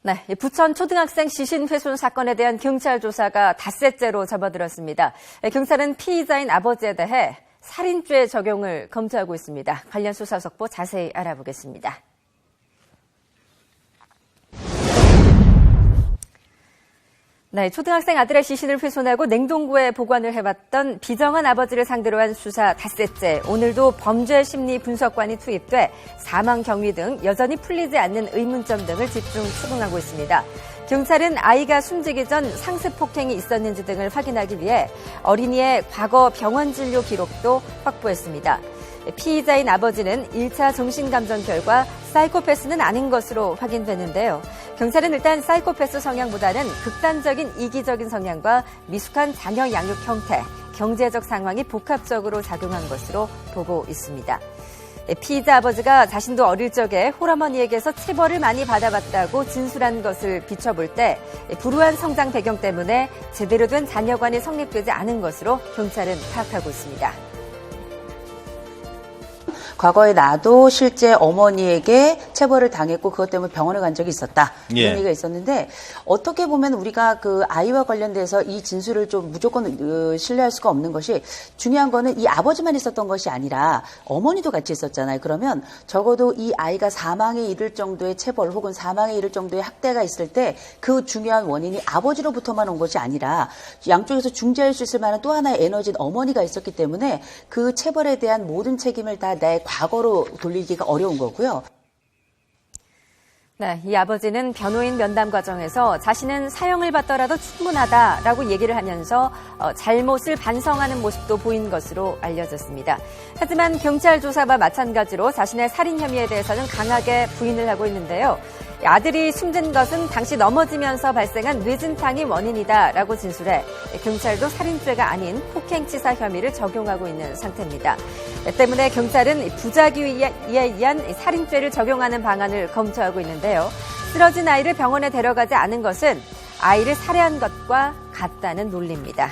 네, 부천 초등학생 시신 훼손 사건에 대한 경찰 조사가 닷새째로 접어들었습니다. 경찰은 피의자인 아버지에 대해 살인죄 적용을 검토하고 있습니다. 관련 수사 속보 자세히 알아보겠습니다. 네, 초등학생 아들의 시신을 훼손하고 냉동고에 보관을 해왔던 비정한 아버지를 상대로 한 수사 닷새째. 오늘도 범죄심리 분석관이 투입돼 사망 경위 등 여전히 풀리지 않는 의문점 등을 집중 추궁하고 있습니다. 경찰은 아이가 숨지기 전 상습 폭행이 있었는지 등을 확인하기 위해 어린이의 과거 병원 진료 기록도 확보했습니다. 피의자인 아버지는 1차 정신감정 결과 사이코패스는 아닌 것으로 확인되는데요. 경찰은 일단 사이코패스 성향보다는 극단적인 이기적인 성향과 미숙한 자녀 양육 형태, 경제적 상황이 복합적으로 작용한 것으로 보고 있습니다. 피의자 아버지가 자신도 어릴 적에 홀어머니에게서 체벌을 많이 받아봤다고 진술한 것을 비춰볼 때 불우한 성장 배경 때문에 제대로 된 자녀관이 성립되지 않은 것으로 경찰은 파악하고 있습니다. 과거에 나도 실제 어머니에게 체벌을 당했고 그것 때문에 병원에 간 적이 있었다. 이런 얘기가 있었는데 어떻게 보면 우리가 그 아이와 관련돼서 이 진술을 좀 무조건 신뢰할 수가 없는 것이 중요한 거는 이 아버지만 있었던 것이 아니라 어머니도 같이 있었잖아요. 그러면 적어도 이 아이가 사망에 이를 정도의 체벌 혹은 사망에 이를 정도의 학대가 있을 때 그 중요한 원인이 아버지로부터만 온 것이 아니라 양쪽에서 중재할 수 있을 만한 또 하나의 에너지인 어머니가 있었기 때문에 그 체벌에 대한 모든 책임을 다 내 과거로 돌리기가 어려운 거고요. 네, 이 아버지는 변호인 면담 과정에서 자신은 사형을 받더라도 충분하다라고 얘기를 하면서 잘못을 반성하는 모습도 보인 것으로 알려졌습니다. 하지만 경찰 조사와 마찬가지로 자신의 살인 혐의에 대해서는 강하게 부인을 하고 있는데요. 아들이 숨진 것은 당시 넘어지면서 발생한 뇌진탕이 원인이다라고 진술해 경찰도 살인죄가 아닌 폭행치사 혐의를 적용하고 있는 상태입니다. 때문에 경찰은 부작위에 의한 살인죄를 적용하는 방안을 검토하고 있는데요. 쓰러진 아이를 병원에 데려가지 않은 것은 아이를 살해한 것과 같다는 논리입니다.